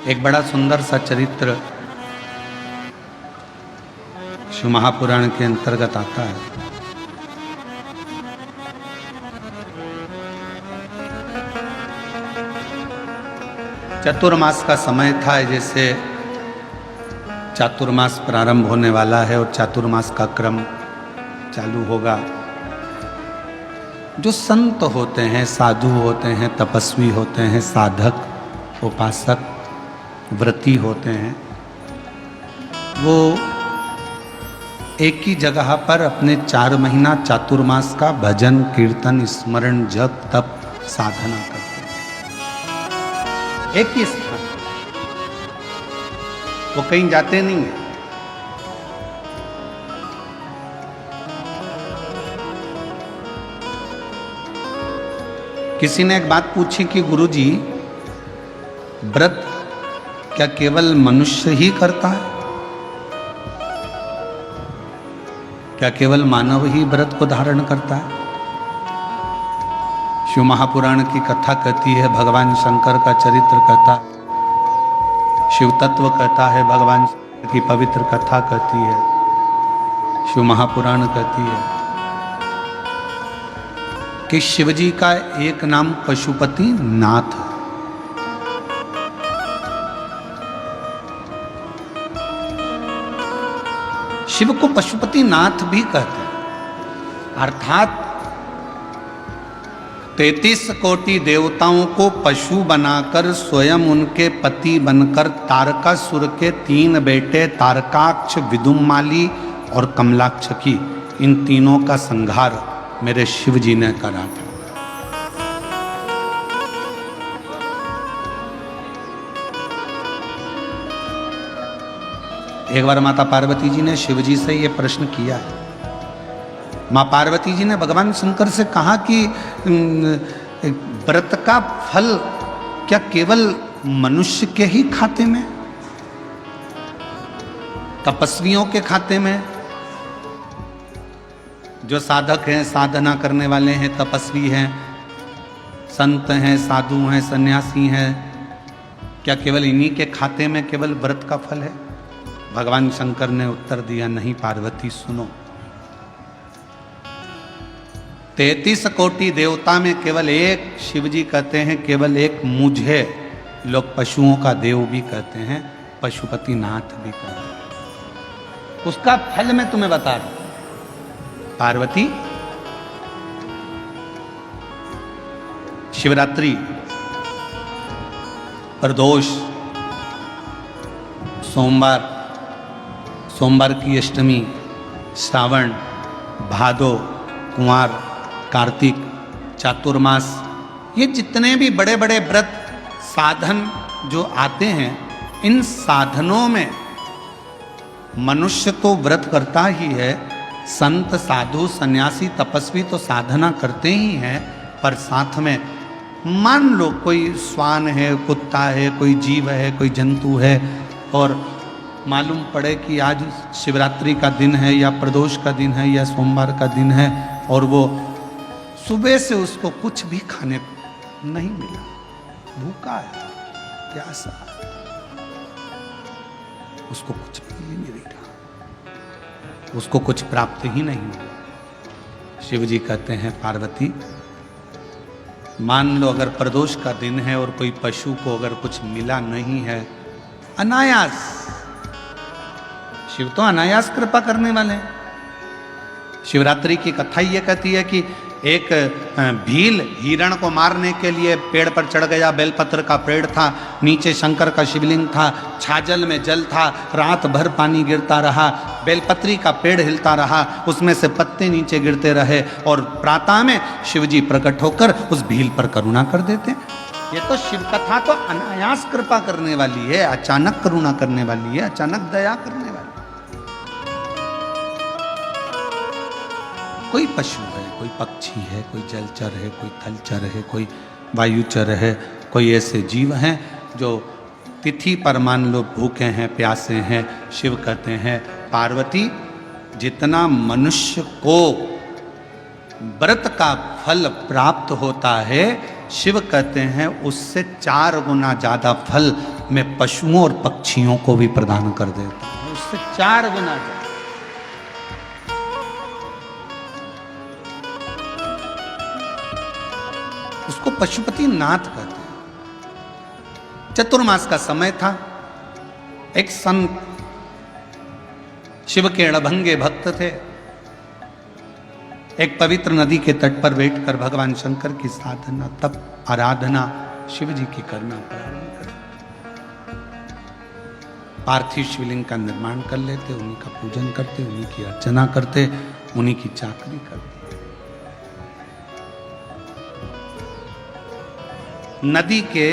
एक बड़ा सुंदर सा चरित्र शिव महापुराण के अंतर्गत आता है। चतुर्मास का समय था, जैसे चातुर्मास प्रारंभ होने वाला है और चातुर्मास का क्रम चालू होगा। जो संत होते हैं, साधु होते हैं, तपस्वी होते हैं, साधक, उपासक, व्रती होते हैं, वो एक ही जगह पर अपने 4 महीना चातुर्मास का भजन, कीर्तन, स्मरण, जप, तप, साधना करते हैं। एक ही स्थान, वो कहीं जाते नहीं है। किसी ने एक बात पूछी कि गुरुजी, व्रत क्या केवल मनुष्य ही करता है? क्या केवल मानव ही व्रत को धारण करता है? शिव महापुराण की कथा कहती है, भगवान शंकर का चरित्र कहता, शिव तत्व कहता है, भगवान शंकर की पवित्र कथा कहती है, शिव महापुराण कहती है कि शिवजी का एक नाम पशुपति नाथ है। शिव को पशुपति नाथ भी कहते हैं, अर्थात 33 कोटि देवताओं को पशु बनाकर स्वयं उनके पति बनकर तारकासुर के 3 बेटे तारकाक्ष, विदुमाली और कमलाक्ष की, इन तीनों का संहार मेरे शिव जी ने करा था। एक बार माता पार्वती जी ने शिव जी से ये प्रश्न किया है। माँ पार्वती जी ने भगवान शंकर से कहा कि व्रत का फल क्या केवल मनुष्य के ही खाते में, तपस्वियों के खाते में? जो साधक हैं, साधना करने वाले हैं, तपस्वी हैं, संत हैं, साधु हैं, सन्यासी हैं, क्या केवल इन्हीं के खाते में केवल व्रत का फल है? भगवान शंकर ने उत्तर दिया, नहीं पार्वती, सुनो। 33 कोटि देवता में केवल एक, शिवजी कहते हैं केवल एक मुझे लोग पशुओं का देव भी कहते हैं, पशुपति नाथ भी कहते हैं। उसका फल मैं तुम्हें बता रहा हूं पार्वती। शिवरात्रि, प्रदोष, सोमवार की अष्टमी, श्रावण, भादो, कुंवार, कार्तिक, चातुर्मास, ये जितने भी बड़े बड़े व्रत साधन जो आते हैं, इन साधनों में मनुष्य तो व्रत करता ही है, संत, साधु, सन्यासी, तपस्वी तो साधना करते ही हैं, पर साथ में मान लो कोई श्वान है, कुत्ता है, कोई जीव है, कोई जंतु है, और मालूम पड़े कि आज शिवरात्रि का दिन है या प्रदोष का दिन है या सोमवार का दिन है, और वो सुबह से उसको कुछ भी खाने को नहीं मिला, भूखा है, प्यासा, उसको कुछ भी नहीं मिलेगा, उसको कुछ प्राप्त ही नहीं हुआ। शिव जी कहते हैं पार्वती, मान लो अगर प्रदोष का दिन है और कोई पशु को अगर कुछ मिला नहीं है, अनायास, शिव तो अनायास कृपा करने वाले हैं। शिवरात्रि की कथा ये कहती है कि एक भील हिरण को मारने के लिए पेड़ पर चढ़ गया, बेलपत्र का पेड़ था, नीचे शंकर का शिवलिंग था, छाजल में जल था, रात भर पानी गिरता रहा, बेलपत्री का पेड़ हिलता रहा, उसमें से पत्ते नीचे गिरते रहे, और प्रातः में शिवजी प्रकट होकर उस भील पर करुणा कर देते। ये तो शिव कथा तो अनायास कृपा करने वाली है, अचानक करुणा करने वाली है, अचानक दया करने वाली। कोई पशु है, कोई पक्षी है, कोई जलचर है, कोई थलचर है, कोई वायुचर है, कोई ऐसे जीव हैं जो तिथि पर मान लो भूखे हैं, प्यासे हैं, शिव कहते हैं पार्वती, जितना मनुष्य को व्रत का फल प्राप्त होता है, शिव कहते हैं उससे 4 गुना ज्यादा फल मैं पशुओं और पक्षियों को भी प्रदान कर देता हूं, उससे 4 गुना ज्यादा। उसको पशुपति नाथ कहते हैं। चतुर्मास का समय था। एक संत शिव के अड़भंगे भक्त थे। एक पवित्र नदी के तट पर बैठकर भगवान शंकर की साधना, तप, आराधना शिव जी की करना प्रारंभ कर। पार्थिव शिवलिंग का निर्माण कर लेते, उन्हीं का पूजन करते, उन्हीं की अर्चना करते, उन्हीं की चाकरी करते। नदी के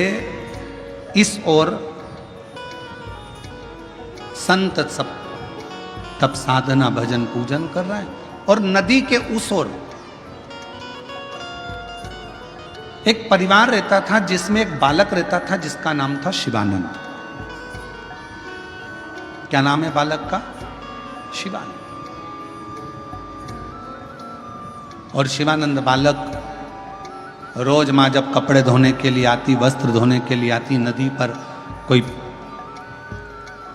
इस ओर संत सब तप, साधना, भजन, पूजन कर रहे हैं, और नदी के उस ओर एक परिवार रहता था जिसमें एक बालक रहता था जिसका नाम था शिवानंद। क्या नाम है बालक का? शिवानंद। और शिवानंद बालक रोज माँ जब कपड़े धोने के लिए आती, वस्त्र धोने के लिए आती, नदी पर कोई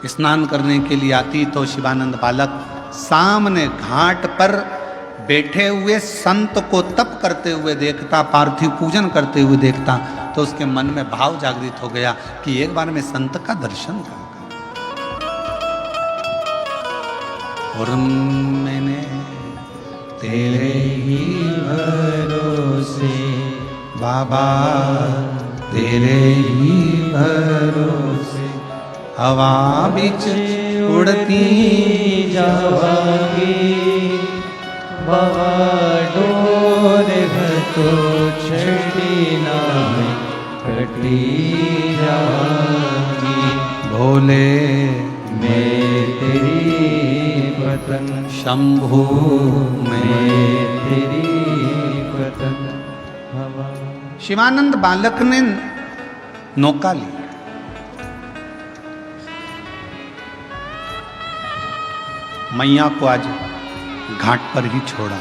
स्नान करने के लिए आती, तो शिवानंद बालक सामने घाट पर बैठे हुए संत को तप करते हुए देखता, पार्थिव पूजन करते हुए देखता, तो उसके मन में भाव जागृत हो गया कि एक बार मैं संत का दर्शन करूंगा। और मैंने तेरे ही भरोसे बाबा, तेरे ही भरोसे हवा बिच उड़ती जावांगी, बाबा डोर घतो छड़ी नाम कटी जावांगी। भोले मैं तेरी पतन, शंभू मैं तेरी पतन। शिवानंद बालक ने नौका ली। मैया को आज घाट पर ही छोड़ा,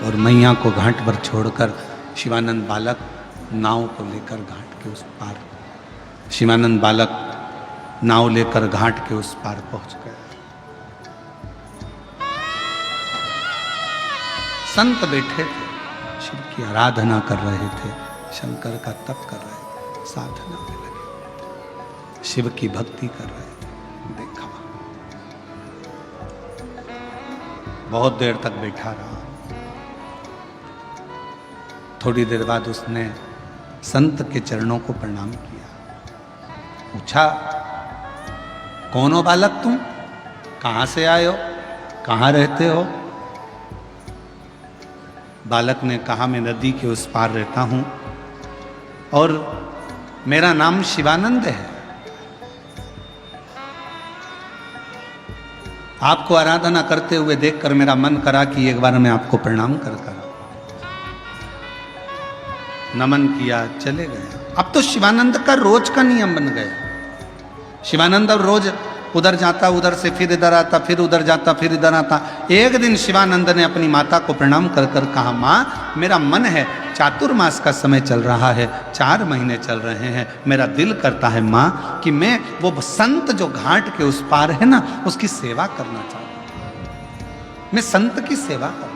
और मैया को घाट पर छोड़कर शिवानंद बालक नाव को लेकर घाट के उस पार, शिवानंद बालक नाव लेकर घाट के उस पार पहुंच गया। संत बैठे थे, शिव की आराधना कर रहे थे, शंकर का तप कर रहे थे, साधना में लगे, शिव की भक्ति कर रहे थे। देखा बहुत देर तक बैठा रहा। थोड़ी देर बाद उसने संत के चरणों को प्रणाम किया। पूछा, कौन हो बालक तुम? कहां से आए हो? कहां रहते हो? बालक ने कहा, मैं नदी के उस पार रहता हूं और मेरा नाम शिवानंद है। आपको आराधना करते हुए देखकर मेरा मन करा कि एक बार मैं आपको प्रणाम कर नमन किया, चले गए। अब तो शिवानंद का रोज का नियम बन गया। शिवानंद अब रोज उधर जाता, उधर से फिर इधर आता, फिर उधर जाता, फिर इधर आता। एक दिन शिवानंद ने अपनी माता को प्रणाम कर कर कहा, माँ मेरा मन है, चातुर्मास का समय चल रहा है, 4 महीने चल रहे हैं, मेरा दिल करता है माँ कि मैं वो संत जो घाट के उस पार है ना, उसकी सेवा करना चाहता हूँ, मैं संत की सेवा करना चाहता हूँ।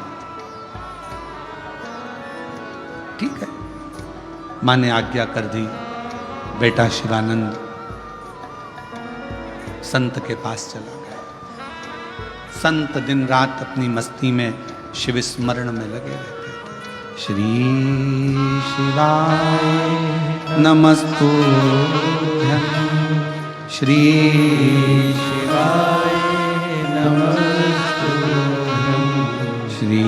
ठीक है, माँ ने आज्ञा कर दी। बेटा शिवानंद संत के पास चला गया। संत दिन रात अपनी मस्ती में शिव स्मरण में लगे रहते थे। श्री शिवाय नमस्तुभ्यं, श्री शिवाय नमस्तुभ्यं, श्री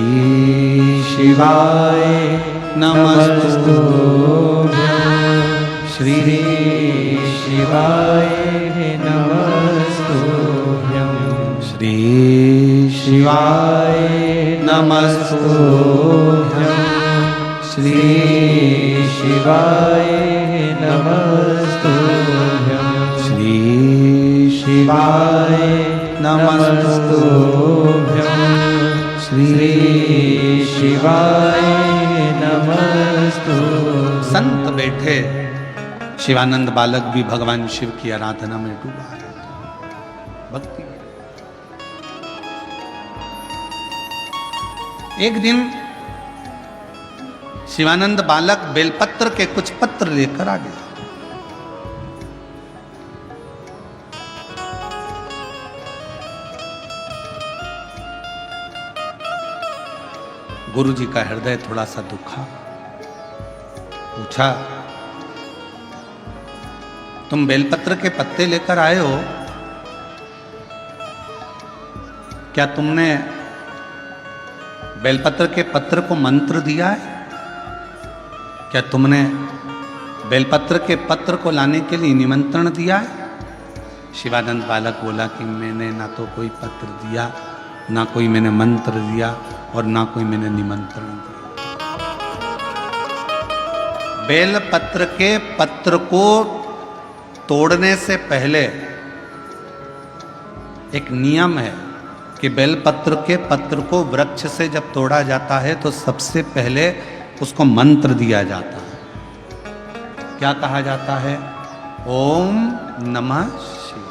शिवाय नमस्तुभ्यं, श्री शिवाय नमस्तुभ्यं, श्री शिवाय नमस्तुभ्यं, श्री शिवाय नमस्तुभ्यं, श्री शिवाय नमस्तुभ्यं, श्री शिवाय नमस्तुभ्यं। संत बैठे शिवानंद बालक भी भगवान शिव की आराधना में डूबा है, भक्ति। एक दिन शिवानंद बालक बेलपत्र के कुछ पत्र लेकर आ गया। गुरु जी का हृदय थोड़ा सा दुखा, पूछा, तुम बेलपत्र के पत्ते लेकर आए हो, क्या तुमने बेलपत्र के पत्र को मंत्र दिया है? क्या तुमने बेलपत्र के पत्र को लाने के लिए निमंत्रण दिया है? शिवानंद बालक बोला कि मैंने ना तो कोई पत्र दिया, ना कोई मैंने मंत्र दिया, और ना कोई मैंने निमंत्रण दिया। बेलपत्र के पत्र को तोड़ने से पहले एक नियम है कि बेलपत्र के पत्र को वृक्ष से जब तोड़ा जाता है तो सबसे पहले उसको मंत्र दिया जाता है। क्या कहा जाता है? ओम नमः शिवाय।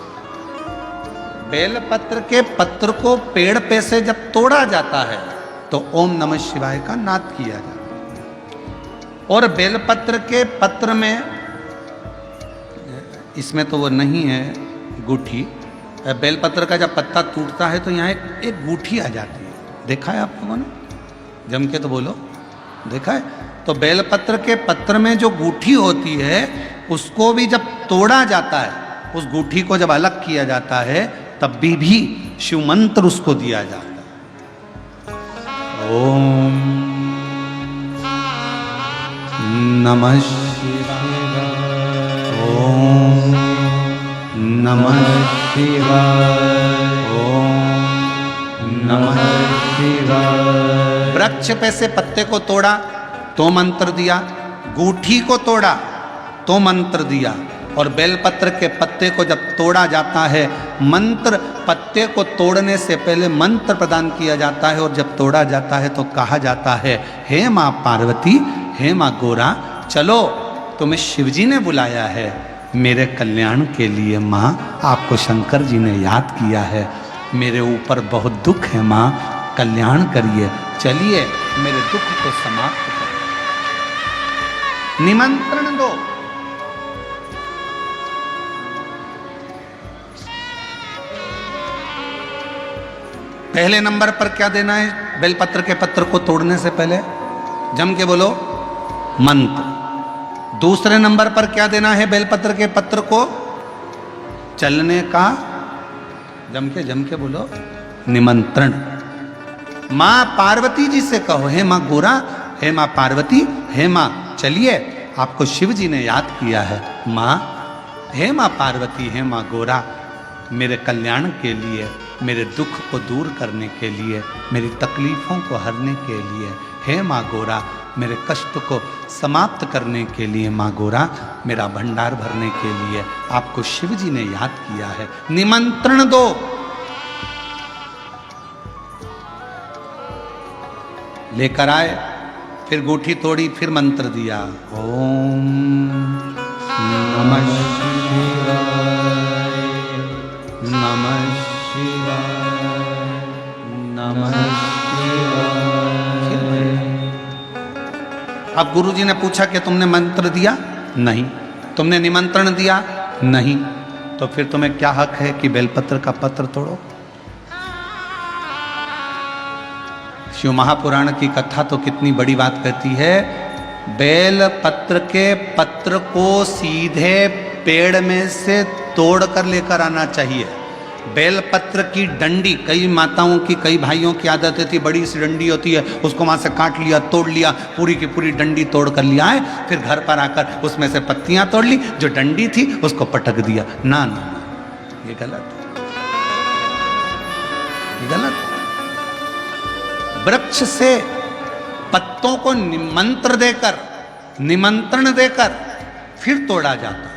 बेलपत्र के पत्र को पेड़ पे से जब तोड़ा जाता है तो ओम नमः शिवाय का नाद किया जाता है। और बेलपत्र के पत्र में, इसमें तो वो नहीं है गूठी, बेलपत्र का जब पत्ता टूटता है तो यहाँ एक गूठी आ जाती है। देखा है आप लोगों ने? जम के तो बोलो, देखा है? तो बेलपत्र के पत्र में जो गूठी होती है उसको भी जब तोड़ा जाता है, उस गूठी को जब अलग किया जाता है तब भी शिव मंत्र उसको दिया जाता है। ओम नमः शिवाय, ओम नमः शिवाय, ओम नमः शिवाय। वृक्ष पे से पत्ते को तोड़ा तो मंत्र दिया, गूठी को तोड़ा तो मंत्र दिया, और बेलपत्र के पत्ते को जब तोड़ा जाता है, मंत्र पत्ते को तोड़ने से पहले मंत्र प्रदान किया जाता है, और जब तोड़ा जाता है तो कहा जाता है, हे माँ पार्वती, हे माँ गोरा, चलो तुम्हें शिवजी ने बुलाया है मेरे कल्याण के लिए। माँ, आपको शंकर जी ने याद किया है, मेरे ऊपर बहुत दुख है माँ, कल्याण करिए, चलिए मेरे दुख को समाप्त करो, निमंत्रण दो। पहले नंबर पर क्या देना है? बेलपत्र के पत्र को तोड़ने से पहले जम के बोलो मंत्र। दूसरे नंबर पर क्या देना है? बेलपत्र के पत्र को चलने का, जम के बोलो, निमंत्रण। माँ पार्वती जी से कहो, हे माँ गोरा, हे माँ पार्वती, हे माँ चलिए, आपको शिव जी ने याद किया है। माँ, हे माँ पार्वती, हे माँ गोरा, मेरे कल्याण के लिए, मेरे दुख को दूर करने के लिए, मेरी तकलीफ़ों को हरने के लिए, हे माँ गोरा, मेरे कष्ट को समाप्त करने के लिए, माँ गोरा, मेरा भंडार भरने के लिए आपको शिव जी ने याद किया है, निमंत्रण दो। लेकर आए, फिर गूठी तोड़ी, फिर मंत्र दिया, ओम नमः शिवाय, नमः शिवाय, नमः शिवाय। अब गुरुजी ने पूछा कि तुमने मंत्र दिया? नहीं। तुमने निमंत्रण दिया? नहीं। तो फिर तुम्हें क्या हक है कि बेलपत्र का पत्र तोड़ो? शिव महापुराण की कथा तो कितनी बड़ी बात कहती है, बेल पत्र के पत्र को सीधे पेड़ में से तोड़ कर लेकर आना चाहिए। बेलपत्र की डंडी, कई माताओं की, कई भाइयों की आदत होती, बड़ी सी डंडी होती है, उसको वहाँ से काट लिया, तोड़ लिया, पूरी की पूरी डंडी तोड़ कर लिया है, फिर घर पर आकर उसमें से पत्तियाँ तोड़ ली, जो डंडी थी उसको पटक दिया। ना ना, ये गलत, ये गलत। वृक्ष से पत्तों को निमंत्रण देकर फिर तोड़ा जाता,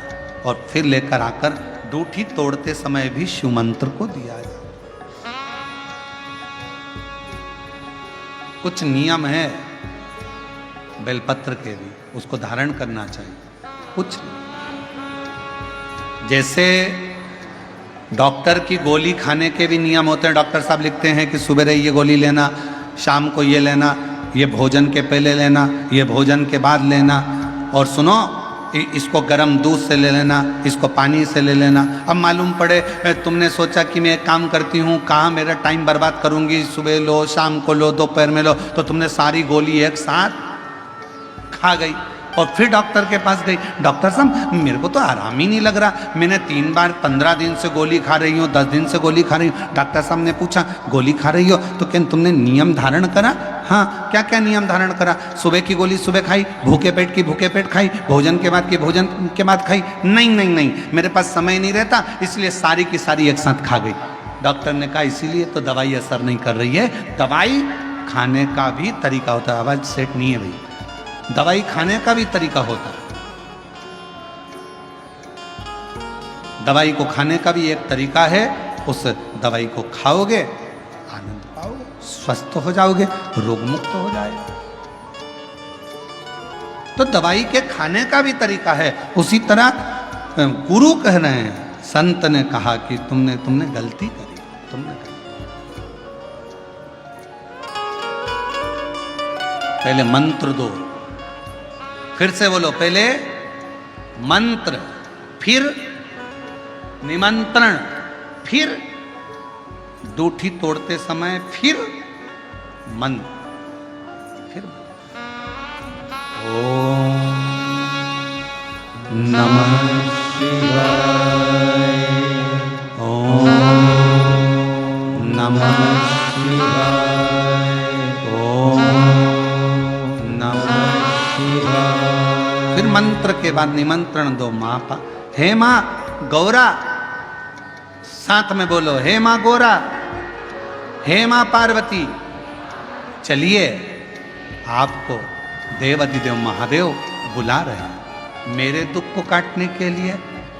और फिर लेकर आकर दूठी तोड़ते समय भी शिव मंत्र को दिया जाता। कुछ नियम है बेलपत्र के भी, उसको धारण करना चाहिए, कुछ नहीं। जैसे डॉक्टर की गोली खाने के भी नियम होते हैं। डॉक्टर साहब लिखते हैं कि सुबह ये गोली लेना, शाम को ये लेना, ये भोजन के पहले लेना, ये भोजन के बाद लेना, और सुनो इसको गर्म दूध से ले लेना, इसको पानी से ले लेना। अब मालूम पड़े तुमने सोचा कि मैं एक काम करती हूँ, कहाँ मेरा टाइम बर्बाद करूँगी, सुबह लो, शाम को लो, दोपहर में लो, तो तुमने सारी गोली एक साथ खा गई। और फिर डॉक्टर के पास गई, डॉक्टर साहब मेरे को तो आराम ही नहीं लग रहा, मैंने 3 बार 15 दिन से गोली खा रही हूँ, 10 दिन से गोली खा रही हूँ। डॉक्टर साहब ने पूछा गोली खा रही हो तो क्या तुमने नियम धारण करा? हाँ, क्या क्या नियम धारण करा? सुबह की गोली सुबह खाई, भूखे पेट की भूखे पेट खाई, भोजन के बाद की भोजन के बाद खाई? नहीं नहीं नहीं, मेरे पास समय नहीं रहता, इसलिए सारी की सारी एक साथ खा गई। डॉक्टर ने कहा इसीलिए तो दवाई असर नहीं कर रही है। दवाई खाने का भी तरीका होता है। आवाज सेट नहीं है भाई। दवाई खाने का भी तरीका होता है। दवाई को खाने का भी एक तरीका है। उस दवाई को खाओगे, आनंद पाओगे, स्वस्थ हो जाओगे, रोग मुक्त हो जाएगा। तो दवाई के खाने का भी तरीका है। उसी तरह गुरु कह रहे हैं, संत ने कहा कि तुमने गलती करी, तुमने पहले मंत्र दो, फिर से बोलो, पहले मंत्र, फिर निमंत्रण, फिर दूठी तोड़ते समय फिर मंत्र, फिर ओम नमः शिवाय, ओम नमः शिवाय, ओम नमः शिवाय। फिर मंत्र के बाद निमंत्रण दो। माँ पा, हे माँ गौरा, साथ में बोलो, हे माँ गौरा, हे माँ पार्वती, चलिए आपको देवाधिदेव महादेव बुला रहे हैं मेरे दुख को काटने के लिए,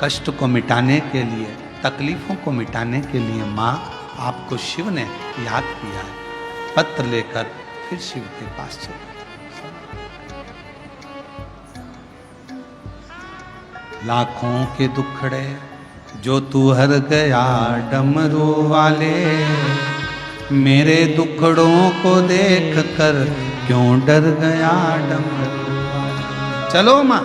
कष्ट को मिटाने के लिए, तकलीफों को मिटाने के लिए। माँ आपको शिव ने याद किया है। पत्र लेकर फिर शिव के पास चले। लाखों के दुखड़े जो तू हर गया डमरू वाले, मेरे दुखड़ों को देख कर क्यों डर गया डमरू वाले। चलो माँ,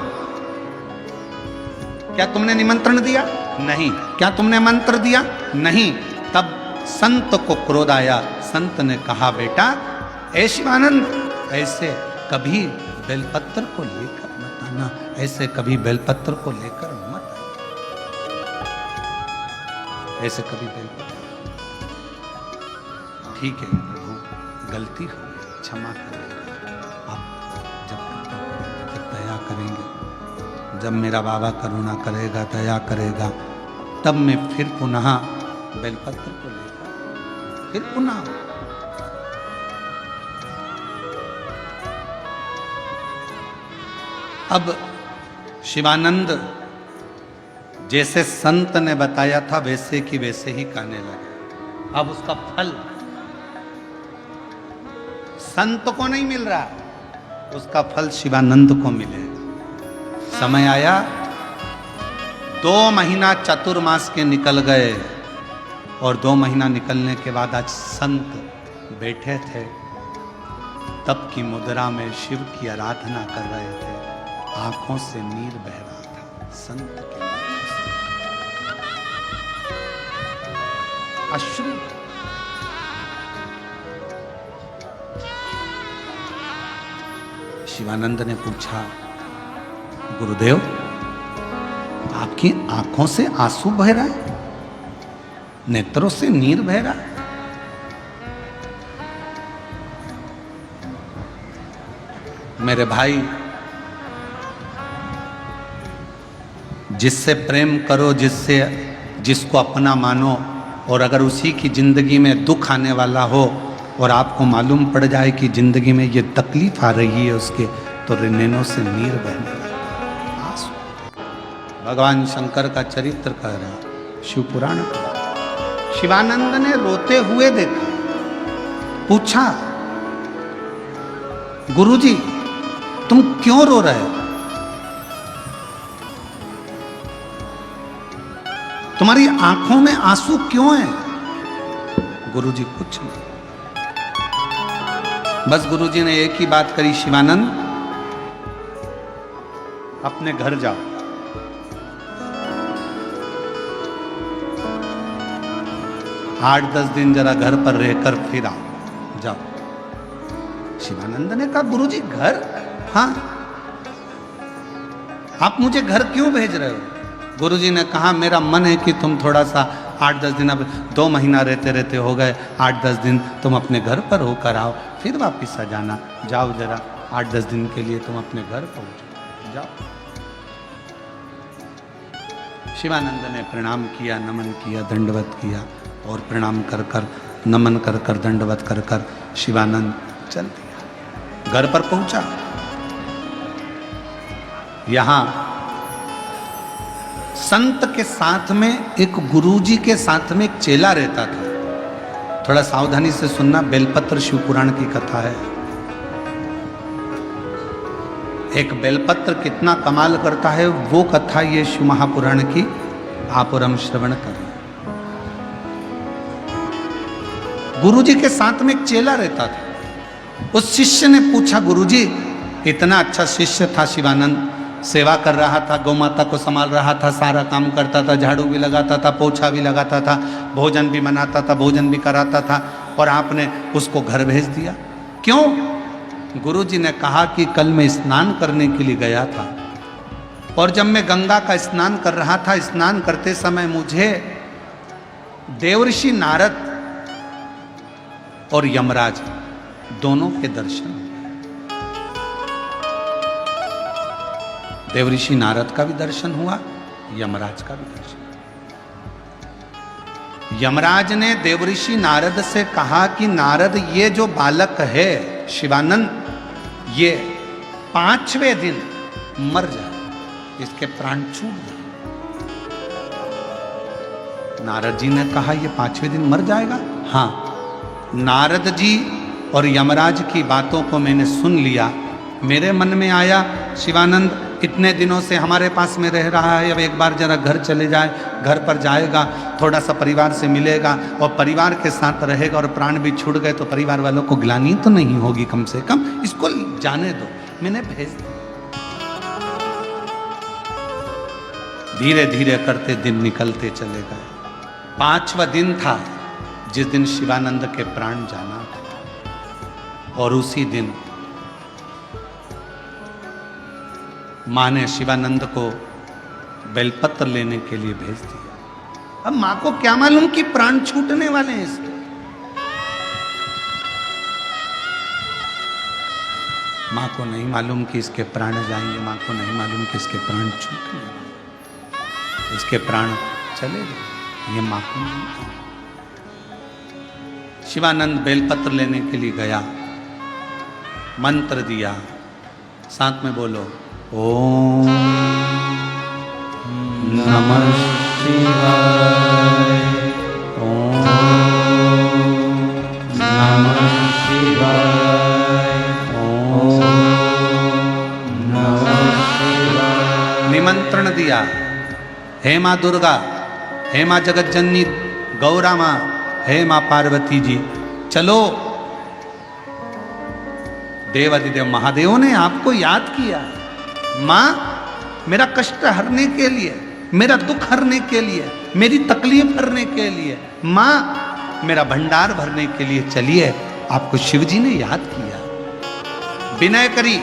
क्या तुमने निमंत्रण दिया? नहीं। क्या तुमने मंत्र दिया? नहीं। तब संत को क्रोध आया। संत ने कहा बेटा ऐ शिवानंद, ऐसे कभी बेलपत्र को लेकर मत आना, ऐसे कभी बेलपत्र को लेकर मत आना, ऐसे कभी बेलपत्र। ठीक है प्रभु, गलती हो गई, क्षमा करें। आप जब दया करेंगे, जब मेरा बाबा करुणा करेगा, दया करेगा, तब मैं फिर पुनः बेलपत्र को लेकर फिर पुनः। अब शिवानंद जैसे संत ने बताया था वैसे की वैसे ही कहने लगे। अब उसका फल संत को नहीं मिल रहा, उसका फल शिवानंद को मिले। समय आया, 2 महीना चतुर्मास के निकल गए, और 2 महीना निकलने के बाद आज संत बैठे थे, तप की मुद्रा में शिव की आराधना कर रहे थे। आंखों से नीर बह रहा था संत के, अश्रु। शिवानंद ने पूछा, गुरुदेव आपकी आंखों से आंसू बह रहा है, नेत्रों से नीर बह रहा है? मेरे भाई, जिससे प्रेम करो, जिसको अपना मानो, और अगर उसी की जिंदगी में दुख आने वाला हो और आपको मालूम पड़ जाए कि जिंदगी में ये तकलीफ आ रही है उसके, तो नैनों से नीर बहने लगता, आंसू। भगवान शंकर का चरित्र कह रहा, शिव पुराण का। शिवानंद ने रोते हुए देखा, पूछा, गुरुजी तुम क्यों रो रहे हो? तुम्हारी आंखों में आंसू क्यों है? गुरुजी कुछ नहीं, बस गुरुजी ने एक ही बात करी, शिवानंद अपने घर जाओ। आठ 10 दिन जरा घर पर रहकर फिर आओ, जाओ। शिवानंद ने कहा गुरुजी घर? हाँ, आप मुझे घर क्यों भेज रहे हो? गुरुजी ने कहा मेरा मन है कि तुम थोड़ा सा 8-10 दिन, अब 2 महीना रहते रहते हो गए, 8-10 दिन तुम अपने घर पर होकर आओ, फिर वापिस आ जाना। जाओ जरा 8-10 दिन के लिए तुम अपने घर पहुंचो, जाओ। शिवानंद ने प्रणाम किया, नमन किया, दंडवत किया, और प्रणाम कर कर, नमन कर कर, दंडवत कर कर शिवानंद चल दिया, घर पर पहुंचा। यहां संत के साथ में, एक गुरुजी के साथ में एक चेला रहता था। थोड़ा सावधानी से सुनना, बेलपत्र शिव पुराण की कथा है। एक बेलपत्र कितना कमाल करता है, वो कथा ये शिव महापुराण की आप और हम श्रवण करें। गुरुजी के साथ में एक चेला रहता था। उस शिष्य ने पूछा, गुरुजी, इतना अच्छा शिष्य था शिवानंद, सेवा कर रहा था, गौ माता को संभाल रहा था, सारा काम करता था, झाड़ू भी लगाता था, पोछा भी लगाता था, भोजन भी बनाता था, भोजन भी कराता था, और आपने उसको घर भेज दिया, क्यों? गुरुजी ने कहा कि कल मैं स्नान करने के लिए गया था, और जब मैं गंगा का स्नान कर रहा था, स्नान करते समय मुझे देवर्षि नारद और यमराज दोनों के दर्शन। देवऋषि नारद का भी दर्शन हुआ, यमराज का भी दर्शन। यमराज ने देवऋषि नारद से कहा कि नारद, ये जो बालक है शिवानंद, ये 5वें दिन मर जाए, इसके प्राण छूट जाए। नारद जी ने कहा ये 5वें दिन मर जाएगा? हाँ। नारद जी और यमराज की बातों को मैंने सुन लिया। मेरे मन में आया, शिवानंद इतने दिनों से हमारे पास में रह रहा है, अब एक बार जरा घर चले जाए, घर पर जाएगा, थोड़ा सा परिवार से मिलेगा, और परिवार के साथ रहेगा, और प्राण भी छूट गए तो परिवार वालों को ग्लानि तो नहीं होगी, कम से कम इसको जाने दो, मैंने भेज दिया। धीरे धीरे करते दिन निकलते चले गए। 5वां दिन था जिस दिन शिवानंद के प्राण जाना था, और उसी दिन माँ ने शिवानंद को बेलपत्र लेने के लिए भेज दिया। अब माँ को क्या मालूम कि प्राण छूटने वाले हैं इसके। माँ को नहीं मालूम कि इसके प्राण जाएंगे, माँ को नहीं मालूम कि इसके प्राण छूटने वाले, इसके प्राण चले गए, ये माँ को नहीं मालूम। शिवानंद बेलपत्र लेने के लिए गया, मंत्र दिया, साथ में बोलो, ओम नमः शिवाय, ओम नमः शिवाय, ओम नमः शिवाय। निमंत्रण दिया, हे माँ दुर्गा, हे माँ जगतजननी गौरा माँ, हे माँ पार्वती जी, चलो। देवादिदेव महादेव ने आपको याद किया, माँ मेरा कष्ट हरने के लिए, मेरा दुख हरने के लिए, मेरी तकलीफ हरने के लिए, माँ मेरा भंडार भरने के लिए चलिए। आपको शिवजी ने याद किया। विनय करी,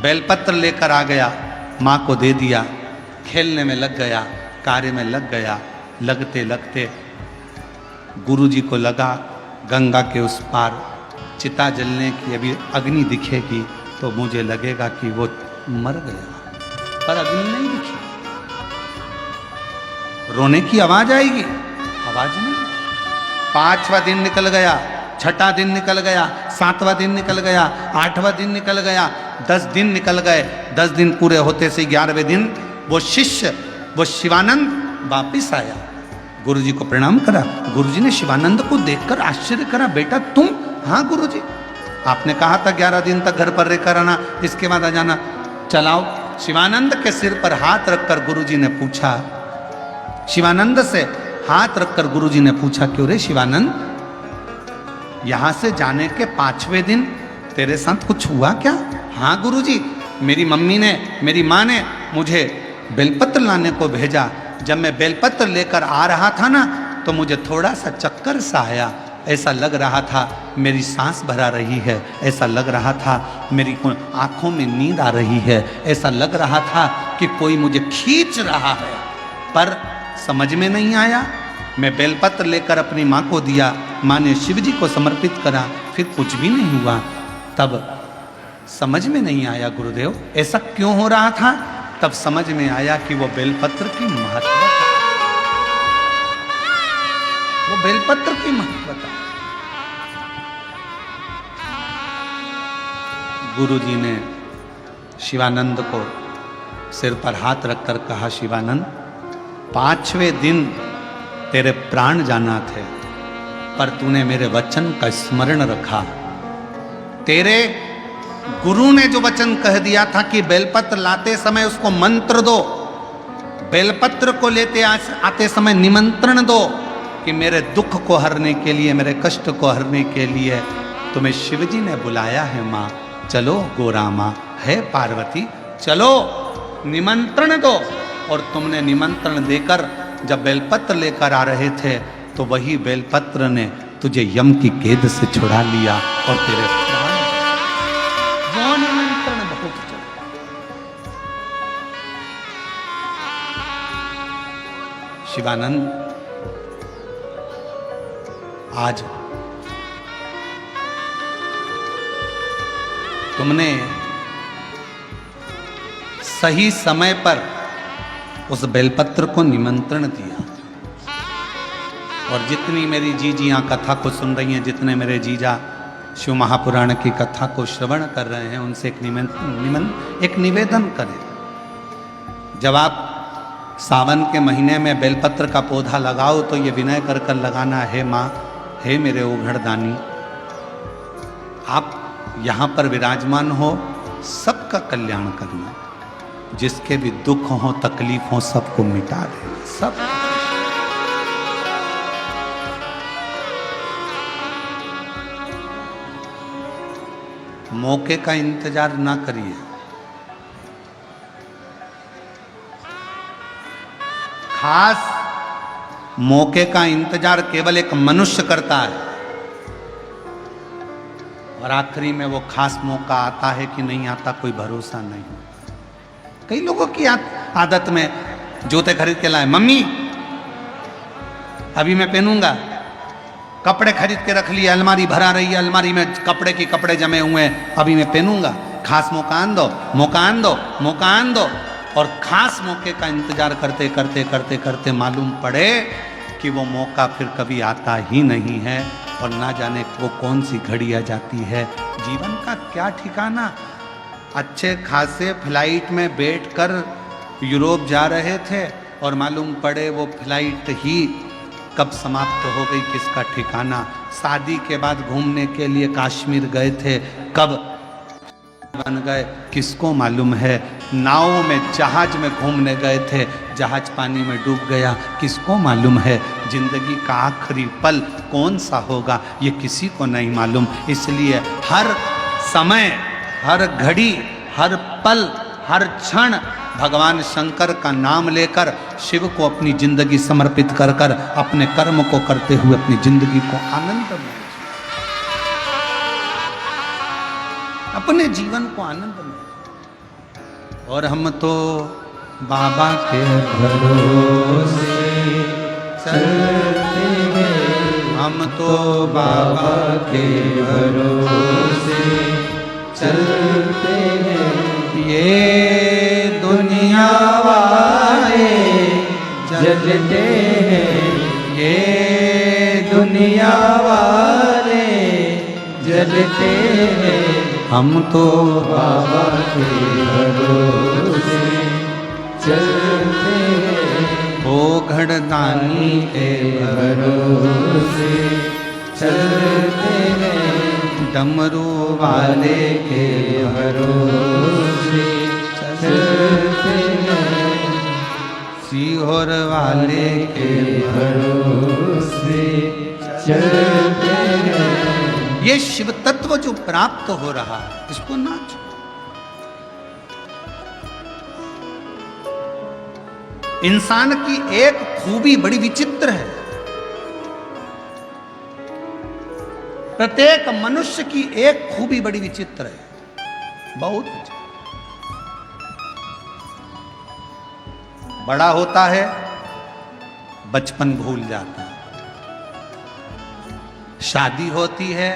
बेलपत्र लेकर आ गया, माँ को दे दिया, खेलने में लग गया, कार्य में लग गया। लगते लगते गुरुजी को लगा गंगा के उस पार चिता जलने की अभी अग्नि दिखेगी तो मुझे लगेगा कि वो मर गया, पर अग्नि नहीं दिखी। रोने की आवाज आएगी, आवाज नहीं। 5वां दिन निकल गया, 6ठा दिन निकल गया, 7वां दिन निकल गया, 8वां दिन निकल गया, 10 दिन निकल गए। 10 दिन पूरे होते से 11वें दिन वो शिष्य, वो शिवानंद वापिस आया, गुरुजी को प्रणाम करा। गुरुजी ने शिवानंद को देखकर आश्चर्य करा, बेटा तुम? हाँ गुरुजी, आपने कहा था 11 दिन तक घर पर रहकर आना, इसके बाद आ जाना। चलाओ। शिवानंद के सिर पर हाथ रखकर गुरुजी ने पूछा, शिवानंद से हाथ रखकर गुरुजी ने पूछा, क्यों रे शिवानंद, यहां से जाने के 5वें दिन तेरे साथ कुछ हुआ क्या? हाँ गुरुजी, मेरी मम्मी ने, मेरी माँ ने मुझे बेलपत्र लाने को भेजा। जब मैं बेलपत्र लेकर आ रहा था ना, तो मुझे थोड़ा सा चक्कर सा आया। ऐसा लग रहा था मेरी सांस भरा रही है, ऐसा लग रहा था मेरी आंखों में नींद आ रही है, ऐसा लग रहा था कि कोई मुझे खींच रहा है, पर समझ में नहीं आया। मैं बेलपत्र लेकर अपनी माँ को दिया, माँ ने शिव जी को समर्पित करा, फिर कुछ भी नहीं हुआ। तब समझ में नहीं आया गुरुदेव ऐसा क्यों हो रहा था। तब समझ में आया कि वो बेलपत्र की महत्वता, वो बेलपत्र की महत्वता। गुरुजी ने शिवानंद को सिर पर हाथ रखकर कहा, शिवानंद 5वें दिन तेरे प्राण जाना थे, पर तूने मेरे वचन का स्मरण रखा। तेरे गुरु ने जो वचन कह दिया था कि बेलपत्र लाते समय उसको मंत्र दो, बेलपत्र को लेते आते समय निमंत्रण दो कि मेरे दुख को हरने के लिए, मेरे कष्ट को हरने के लिए तुम्हें शिवजी ने बुलाया है। माँ चलो, गोरा माँ है पार्वती, चलो निमंत्रण दो। और तुमने निमंत्रण देकर जब बेलपत्र लेकर आ रहे थे, तो वही बेलपत्र ने तुझे यम की कैद से छुड़ा लिया और तेरे प्राण, वो निमंत्रण बहुत चला। शिवानंद, आज तुमने सही समय पर उस बेलपत्र को निमंत्रण दिया, और जितनी मेरी जीजियां कथा को सुन रही हैं, जितने मेरे जीजा शिव महापुराण की कथा को श्रवण कर रहे हैं, उनसे एक निवेदन करें। जब आप सावन के महीने में बेलपत्र का पौधा लगाओ तो ये विनय कर कर लगाना, है माँ, हे मेरे ओघड़दानी, आप यहाँ पर विराजमान हो, सबका कल्याण करना, जिसके भी दुख हो, तकलीफ हो, सबको मिटा देना। सब मौके का इंतजार ना करिए। खास मौके का इंतजार केवल एक मनुष्य करता है, और आखिरी में वो खास मौका आता है कि नहीं आता, कोई भरोसा नहीं। कई लोगों की आदत में जूते खरीद के लाए, मम्मी अभी मैं पहनूंगा, कपड़े खरीद के रख लिए, अलमारी भरा रही है, अलमारी में कपड़े की कपड़े जमे हुए हैं, अभी मैं पहनूंगा, खास मौका आन दो, मौका आन दो, मौका आन दो। और खास मौके का इंतजार करते करते करते करते मालूम पड़े कि वो मौका फिर कभी आता ही नहीं है, और ना जाने वो कौन सी घड़ी आ जाती है। जीवन का क्या ठिकाना। अच्छे खासे फ्लाइट में बैठकर यूरोप जा रहे थे, और मालूम पड़े वो फ्लाइट ही कब समाप्त हो गई, किसका ठिकाना। शादी के बाद घूमने के लिए कश्मीर गए थे, कब बन गए किसको मालूम है। नाव में, जहाज में घूमने गए थे, जहाज पानी में डूब गया, किसको मालूम है। जिंदगी का आखिरी पल कौन सा होगा, ये किसी को नहीं मालूम। इसलिए हर समय, हर घड़ी, हर पल, हर क्षण भगवान शंकर का नाम लेकर, शिव को अपनी जिंदगी समर्पित कर कर, अपने कर्म को करते हुए अपनी जिंदगी को आनंद में, अपने जीवन को आनंद में। और हम तो बाबा के भरोसे चलते हैं, हम तो बाबा के भरोसे चलते हैं। ये दुनिया वाले जलते हैं, ये दुनिया वाले जलते हैं, हम तो बाबा के भरोसे चलते हैं। ओ घड़दानी के भरोसे चलते हैं, डमरू वाले के भरोसे चलते हैं, सीहोर वाले के भरोसे चलते हैं। ये शिव तत्व जो प्राप्त हो रहा है, इसको नाचो। इंसान की एक खूबी बड़ी विचित्र है। प्रत्येक मनुष्य की एक खूबी बड़ी विचित्र है, बहुत विचित्र। बड़ा होता है, बचपन भूल जाता है। शादी होती है,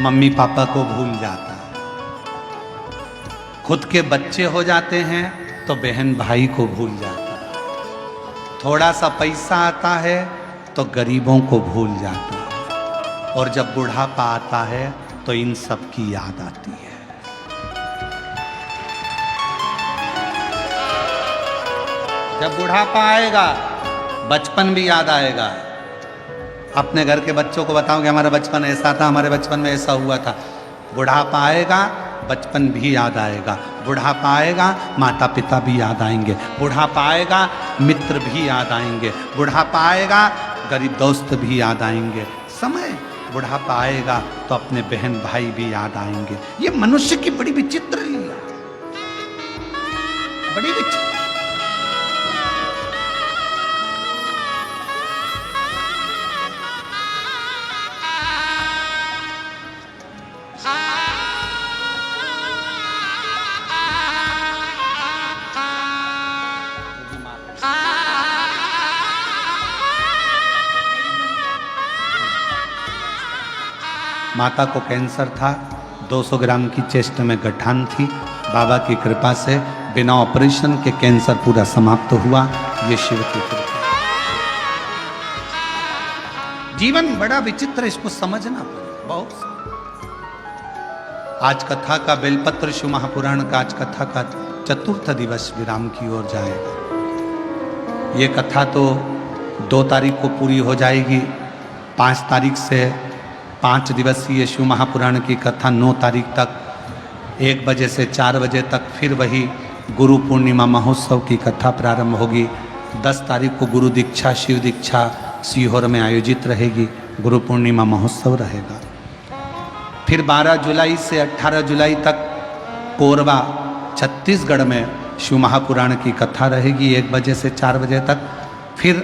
मम्मी पापा को भूल जाता है। खुद के बच्चे हो जाते हैं तो बहन भाई को भूल जाता है। थोड़ा सा पैसा आता है तो गरीबों को भूल जाता है। और जब बुढ़ापा आता है तो इन सब की याद आती है। जब बुढ़ापा आएगा, बचपन भी याद आएगा। अपने घर के बच्चों को बताओ कि हमारा बचपन ऐसा था, हमारे बचपन में ऐसा हुआ था। बुढ़ापा आएगा, बचपन भी याद आएगा। बुढ़ापा आएगा, माता पिता भी याद आएंगे। बुढ़ापा आएगा, मित्र भी याद आएंगे। बुढ़ापा आएगा, गरीब दोस्त भी याद आएंगे। समय बुढ़ापा आएगा तो अपने बहन भाई भी याद आएंगे। ये मनुष्य की बड़ी विचित्र लीला, बड़ी विचित्र। माता को कैंसर था, 200 ग्राम की चेस्ट में गठान थी। बाबा की कृपा से बिना ऑपरेशन के कैंसर पूरा समाप्त हुआ। ये शिव की कृपा। जीवन बड़ा विचित्र, इसको समझना पड़ेगा बहुत। आज कथा का बेलपत्र शिव महापुराण का आज कथा का चतुर्थ दिवस विराम की ओर जाएगा। ये कथा तो 2 तारीख को पूरी हो जाएगी। 5 तारीख से 5 दिवसीय शिव महापुराण की कथा 9 तारीख तक 1 बजे से 4 बजे तक फिर वही गुरु पूर्णिमा महोत्सव की कथा प्रारंभ होगी। 10 तारीख को गुरु दीक्षा शिव दीक्षा सीहोर में आयोजित रहेगी। गुरु पूर्णिमा महोत्सव रहेगा। फिर 12 जुलाई से 18 जुलाई तक कोरबा छत्तीसगढ़ में शिव महापुराण की कथा रहेगी 1 बजे से 4 बजे तक। फिर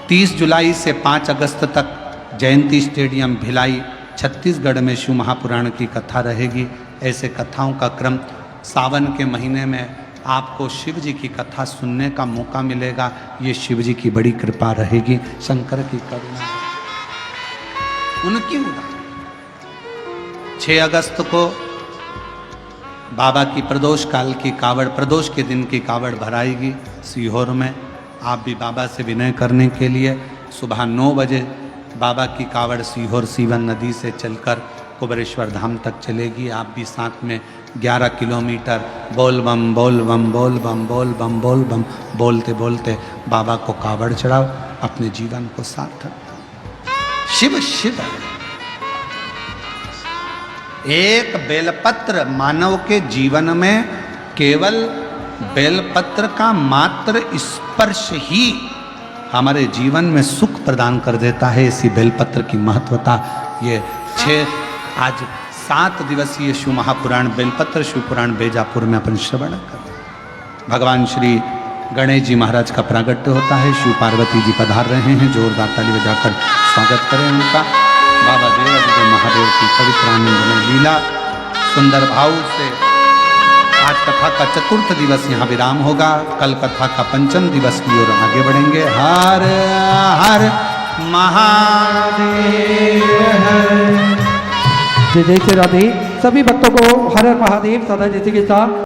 30 जुलाई से 5 अगस्त तक जयंती स्टेडियम भिलाई छत्तीसगढ़ में शिव महापुराण की कथा रहेगी। ऐसे कथाओं का क्रम। सावन के महीने में आपको शिव जी की कथा सुनने का मौका मिलेगा। ये शिव जी की बड़ी कृपा रहेगी, शंकर की करुणा, उनकी उदाहरण। 6 अगस्त को बाबा की प्रदोष काल की कावड़, प्रदोष के दिन की कावड़ भराएगी सीहोर में। आप भी बाबा से विनय करने के लिए सुबह 9 बजे बाबा की कावड़ सीहोर सीवन नदी से चलकर कुबेरेश्वर धाम तक चलेगी। आप भी साथ में 11 किलोमीटर बोल बम बोल बम बोल बम बोल बम बोल बम बोलते बोलते बाबा को कावड़ चढ़ाओ, अपने जीवन को सार्थक। शिव शिव एक बेलपत्र मानव के जीवन में केवल बेलपत्र का मात्र स्पर्श ही हमारे जीवन में सुख प्रदान कर देता है। इसी बेलपत्र की महत्वता ये 7 दिवसीय शिव महापुराण बेलपत्र शिव पुराण बेजापुर में अपन श्रवण कर। भगवान श्री गणेश जी महाराज का प्रागट्य होता है। शिव पार्वती जी पधार रहे हैं। जोरदार ताली बजाकर स्वागत करें उनका। बाबा देव महादेव की पवित्र आनंदमय लीला सुंदर भाव से। आज कथा का 4th दिवस यहाँ विराम होगा। कल कथा का 5म दिवस की ओर आगे बढ़ेंगे। हर हर महादेव। जय जय श्री राधे। सभी भक्तों को हर हर महादेव सदा जैसे के साथ